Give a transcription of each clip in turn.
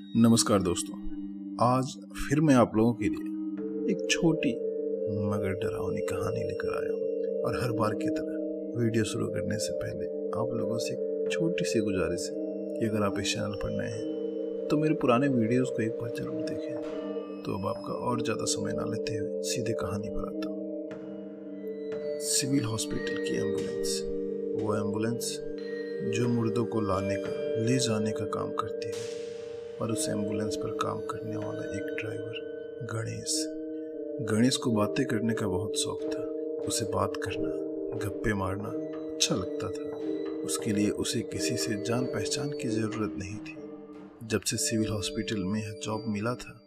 नमस्कार दोस्तों, आज फिर मैं आप लोगों के लिए एक छोटी मगर डरावनी कहानी लेकर आया हूँ। और हर बार की तरह वीडियो शुरू करने से पहले आप लोगों से एक छोटी सी गुजारिश है कि अगर आप इस चैनल पर नए हैं तो मेरे पुराने वीडियोस को एक बार जरूर देखें। तो अब आपका और ज़्यादा समय ना लेते हुए सीधे कहानी पर आता हूँ। सिविल हॉस्पिटल की एम्बुलेंस, वो एम्बुलेंस जो मुर्दों को ले जाने का काम करती है, और उस एम्बुलेंस पर काम करने वाला एक ड्राइवर गणेश को बातें करने का बहुत शौक था। उसे बात करना, गप्पे मारना अच्छा लगता था। उसके लिए उसे किसी से जान पहचान की ज़रूरत नहीं थी। जब से सिविल हॉस्पिटल में यह जॉब मिला था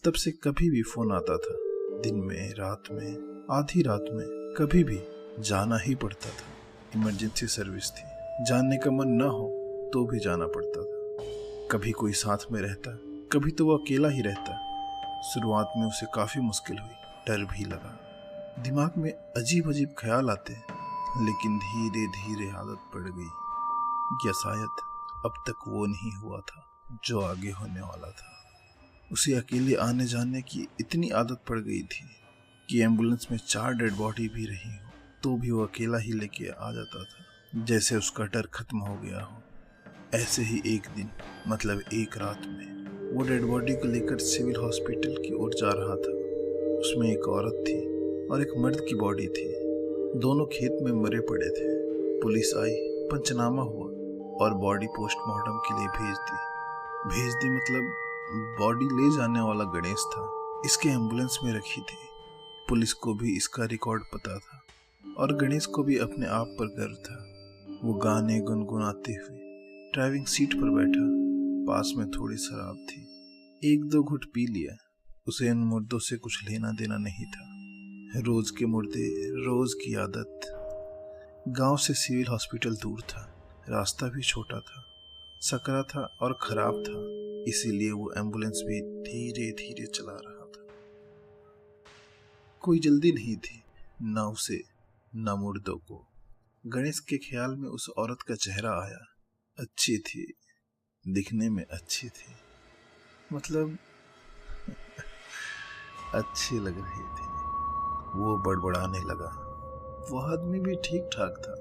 तब से कभी भी फ़ोन आता था। दिन में, रात में, आधी रात में, कभी भी जाना ही पड़ता था। इमरजेंसी सर्विस थी, जानने का मन ना हो तो भी जाना पड़ता था। कभी कोई साथ में रहता, कभी तो वो अकेला ही रहता। शुरुआत में उसे काफ़ी मुश्किल हुई, डर भी लगा, दिमाग में अजीब अजीब ख्याल आते, लेकिन धीरे धीरे आदत पड़ गई। या शायद अब तक वो नहीं हुआ था जो आगे होने वाला था। उसे अकेले आने जाने की इतनी आदत पड़ गई थी कि एम्बुलेंस में 4 डेड बॉडी भी रही हो तो भी वो अकेला ही लेके आ जाता था, जैसे उसका डर खत्म हो गया हो। ऐसे ही एक दिन, मतलब एक रात में, वो डेड बॉडी को लेकर सिविल हॉस्पिटल की ओर जा रहा था। उसमें एक औरत थी और एक मर्द की बॉडी थी। दोनों खेत में मरे पड़े थे। पुलिस आई, पंचनामा हुआ और बॉडी पोस्टमार्टम के लिए भेज दी मतलब बॉडी ले जाने वाला गणेश था। इसके एम्बुलेंस में रखी थी। पुलिस को भी इसका रिकॉर्ड पता था और गणेश को भी अपने आप पर गर्व था। वो गाने गुनगुनाते हुए ड्राइविंग सीट पर बैठा। पास में थोड़ी शराब थी, 1-2 घुट पी लिया। उसे इन मुर्दों से कुछ लेना देना नहीं था। रोज के मुर्दे, रोज की आदत। गांव से सिविल हॉस्पिटल दूर था, रास्ता भी छोटा था, सकरा था और खराब था, इसीलिए वो एम्बुलेंस भी धीरे धीरे चला रहा था। कोई जल्दी नहीं थी, ना उसे ना मुर्दों को। गणेश के ख्याल में उस औरत का चेहरा आया। अच्छी थी, दिखने में अच्छी थी, मतलब अच्छी लग रही थी। वो बड़बड़ाने लगा। वो आदमी भी ठीक ठाक था,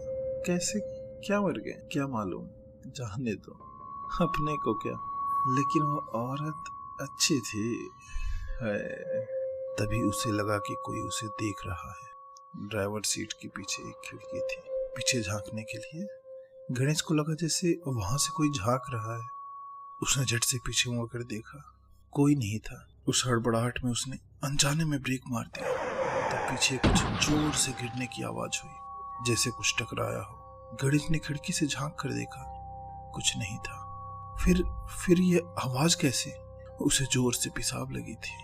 कैसे क्या मर गए क्या मालूम, जाने दो, अपने को क्या। लेकिन वो औरत अच्छी थी। है। तभी उसे लगा कि कोई उसे देख रहा है। ड्राइवर सीट के पीछे एक खिड़की थी। पीछे झांकने के लिए गणेश को लगा जैसे वहां से कोई झांक रहा है। उसने झट से पीछे मुड़कर देखा, कोई नहीं था। उस हड़बड़ाहट में उसने अनजाने में ब्रेक मार दिया। तब पीछे कुछ जोर से गिरने की आवाज हुई, जैसे कुछ टकराया हो। गणेश ने खिड़की से झांक कर देखा, कुछ नहीं था। फिर ये आवाज कैसे? उसे जोर से पेशाब लगी थी,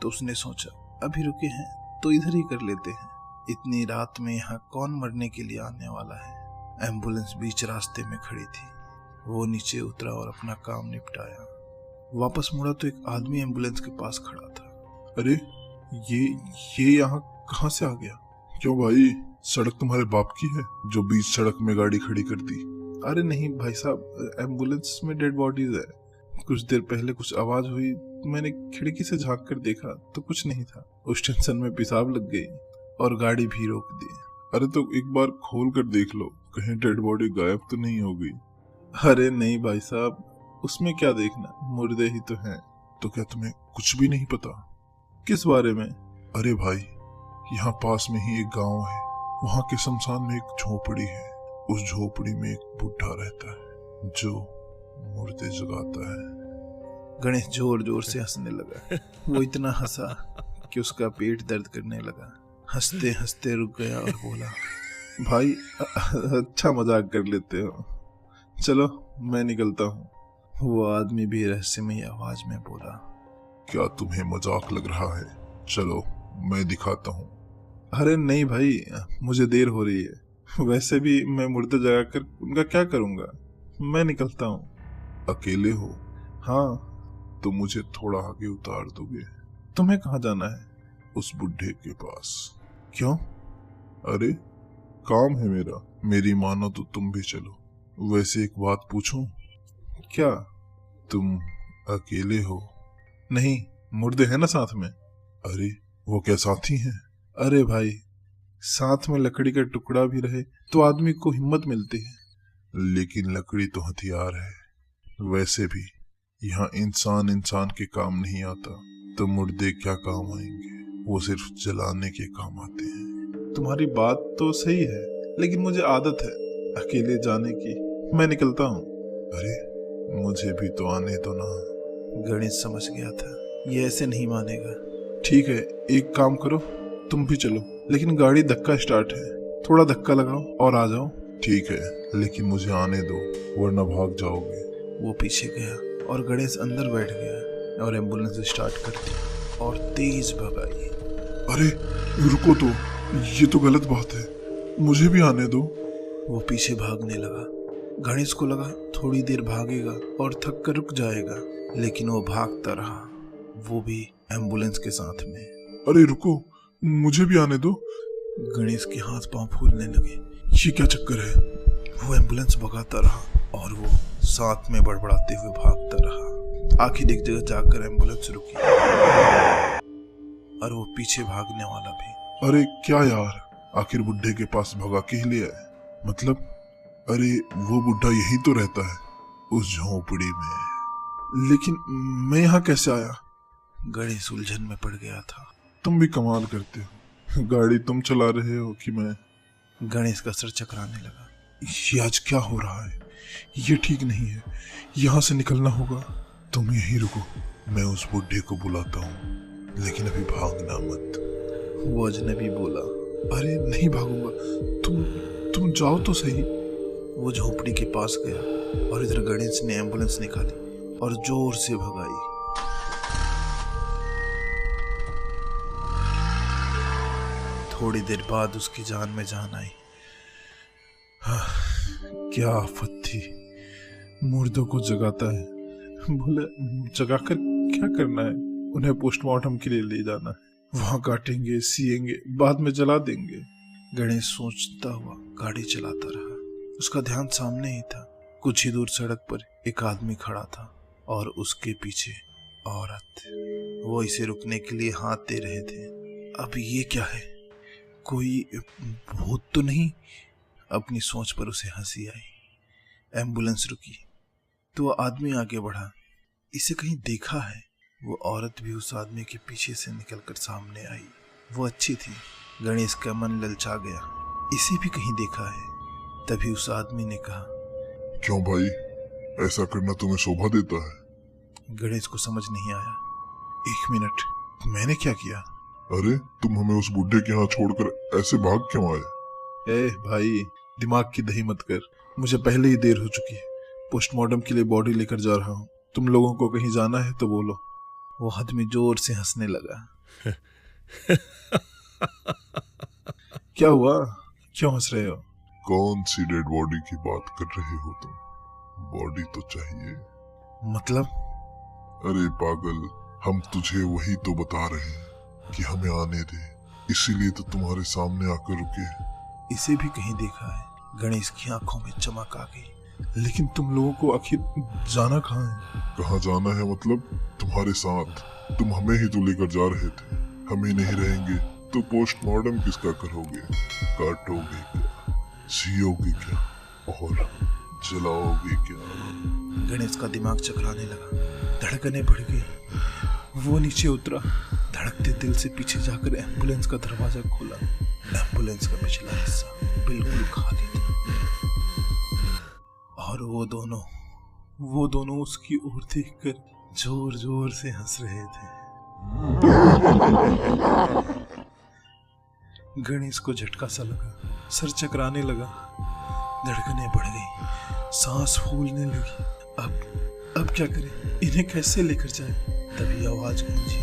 तो उसने सोचा अभी रुके हैं तो इधर ही कर लेते हैं। इतनी रात में यहाँ कौन मरने के लिए आने वाला है। एम्बुलेंस बीच रास्ते में खड़ी थी। वो नीचे उतरा और अपना काम निपटाया। वापस मुड़ा तो एक आदमी एम्बुलेंस के पास खड़ा था। अरे ये यहाँ कहाँ से आ गया? क्यों भाई, सड़क तुम्हारे बाप की है जो बीच सड़क में गाड़ी खड़ी कर दी? अरे नहीं भाई साहब, एम्बुलेंस में डेड बॉडीज है। कुछ देर पहले कुछ आवाज हुई, मैंने खिड़की से झांक कर देखा तो कुछ नहीं था। उस टेंशन में पेशाब लग गई और गाड़ी भी रोक दी। अरे तो एक बार खोल कर देख लो, कहीं डेड बॉडी गायब तो नहीं हो गई। अरे नहीं भाई साहब, उसमें क्या देखना, मुर्दे ही तो हैं। तो क्या तुम्हें कुछ भी नहीं पता? किस बारे में? अरे भाई, यहाँ पास में ही एक गांव है। वहाँ के शमशान में एक झोपड़ी है। उस झोपड़ी में एक बुढ़ा रहता है जो मुर्दे जगाता है। गणेश जोर जोर से हंसने लगा। वो इतना हंसा कि उसका पेट दर्द करने लगा। हंसते हंसते रुक गया और बोला, भाई अच्छा मजाक कर लेते हो, चलो मैं निकलता हूँ। वो आदमी भी रहस्यमयी आवाज में बोला, क्या तुम्हें मजाक लग रहा है? चलो मैं दिखाता हूँ। अरे नहीं भाई, मुझे देर हो रही है। वैसे भी मैं मुर्दे जगा कर उनका क्या करूँगा, मैं निकलता हूँ। अकेले हो? हाँ। तो मुझे थोड़ा आगे उतार दोगे? तुम्हें कहाँ जाना है? उस बुढ़े के पास। क्यों? अरे काम है मेरा, मेरी मानो तो तुम भी चलो। वैसे एक बात पूछूं? क्या? तुम अकेले हो? नहीं, मुर्दे हैं ना साथ में। अरे वो क्या साथी हैं? अरे भाई, साथ में लकड़ी का टुकड़ा भी रहे तो आदमी को हिम्मत मिलती है। लेकिन लकड़ी तो हथियार है। वैसे भी यहाँ इंसान इंसान के काम नहीं आता, तो मुर्दे क्या काम आएंगे? वो सिर्फ जलाने के काम आते हैं। तुम्हारी बात तो सही है, लेकिन मुझे आदत है अकेले जाने की। मैं निकलता हूँ। अरे मुझे भी तो आने दो ना। गणेश समझ गया था ये ऐसे नहीं मानेगा। ठीक है, एक काम करो, तुम भी चलो, लेकिन गाड़ी धक्का स्टार्ट है, थोड़ा धक्का लगाओ और आ जाओ। ठीक है, लेकिन मुझे आने दो, वरना भाग जाओगे। वो पीछे गया और गणेश अंदर बैठ गया और एम्बुलेंस स्टार्ट कर दी और तेज भगाई। अरे रुको तो, ये तो गलत बात है, मुझे भी आने दो। वो पीछे भागने लगा। गणेश को लगा थोड़ी देर भागेगा और थक कर रुक जाएगा, लेकिन वो भागता रहा, वो भी एम्बुलेंस के साथ में। अरे रुको, मुझे भी आने दो। गणेश के हाथ पांव फूलने लगे। ये क्या चक्कर है? वो एम्बुलेंस भगाता रहा और वो साथ में बड़बड़ाते हुए भागता रहा। आखिर एक जगह जाकर एम्बुलेंस रुकी और वो पीछे भागने वाला भी। अरे क्या यार, आखिर बुढ़े के पास भगा के ही ले आए? मतलब अरे वो बुढ़ा यही तो रहता है, उस झोपड़ी में। लेकिन मैं यहाँ कैसे आया? गणेश उलझन में पड़ गया था। तुम भी कमाल करते हो, गाड़ी तुम चला रहे हो कि मैं? गणेश का सर चकराने लगा। ये आज क्या हो रहा है? ये ठीक नहीं है, यहाँ से निकलना होगा। तुम यहीं रुको, मैं उस बुढ़े को बुलाता हूँ, लेकिन अभी भागना मत। वो अजनबी बोला। अरे नहीं भागूंगा, तुम जाओ तो सही। वो झोपड़ी के पास गया और इधर गणेश ने एम्बुलेंस निकाली और जोर से भगाई। थोड़ी देर बाद उसकी जान में जान आई। क्या आफत थी, मुर्दों को जगाता है। बोले जगाकर क्या करना है? उन्हें पोस्टमार्टम के लिए ले जाना है, वहां काटेंगे, सिएंगे, बाद में जला देंगे। गणेश सोचता हुआ गाड़ी चलाता रहा। उसका ध्यान सामने ही था। कुछ ही दूर सड़क पर एक आदमी खड़ा था और उसके पीछे औरत। वो इसे रुकने के लिए हाथ दे रहे थे। अब ये क्या है, कोई भूत तो नहीं? अपनी सोच पर उसे हंसी आई। एम्बुलेंस रुकी तो वो आदमी आगे बढ़ा। इसे कहीं देखा है। वो औरत भी उस आदमी के पीछे से निकलकर सामने आई। वो अच्छी थी। गणेश का मन ललचा गया, इसे भी कहीं देखा है। तभी उस आदमी ने कहा, क्यों भाई, ऐसा करना तुम्हें शोभा देता है? गणेश को समझ नहीं आया। 1 मिनट, मैंने क्या किया? अरे तुम हमें उस बुढ़े के यहाँ छोड़कर ऐसे भाग क्यों आए? ए भाई, दिमाग की दही मत कर, मुझे पहले ही देर हो चुकी है। पोस्टमार्टम के लिए बॉडी लेकर जा रहा हूँ, तुम लोगों को कहीं जाना है तो बोलो। वो आदमी जोर से हंसने लगा। क्या हुआ, क्यों हंस रहे हो? कौन सी डेड बॉडी की बात कर रहे हो तुम? बॉडी तो चाहिए। मतलब? अरे पागल, हम तुझे वही तो बता रहे हैं कि हमें आने दे, इसीलिए तो तुम्हारे सामने आकर रुके। इसे भी कहीं देखा है। गणेश की आंखों में चमक आ गई। लेकिन तुम लोगों को आखिर जाना कहाँ है? कहाँ जाना है मतलब? तुम्हारे साथ। तुम हमें ही तो लेकर जा रहे थे। हम ही नहीं रहेंगे तो पोस्टमार्टम किसका करोगे? काटोगे क्या, सियोगे क्या और जलाओगे क्या? गणेश का दिमाग चकराने लगा, धड़कनें बढ़ गई। वो नीचे उतरा, धड़कते दिल से पीछे जाकर एम्बुलेंस का दरवाजा खोला। एम्बुलेंस का पिछला हिस्सा बिल्कुल खाली था और वो दोनों उसकी ओर देखकर जोर जोर से हंस रहे थे। गणेश को झटका सा लगा, सर चकराने लगा, धड़कनें बढ़ गई, सांस फूलने लगी। अब क्या करें, इन्हें कैसे लेकर जाए? तभी आवाज गूंजी,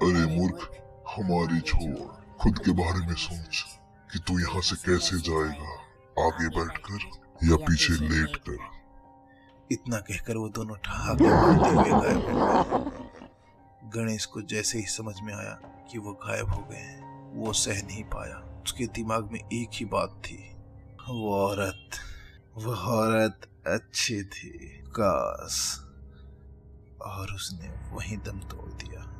अरे मूर्ख, हमारी छोड़, खुद के बारे में सोच कि तू यहाँ से कैसे जाएगा, आगे बैठकर या पीछे लेटकर। इतना कहकर वो दोनों ठहाके मारते हुए गायब हो गए। गणेश को जैसे ही समझ में आया कि वो गायब हो गए हैं, वो सह नहीं पाया। उसके दिमाग में एक ही बात थी, वो औरत अच्छी थी। और उसने वहीं दम तोड़ दिया।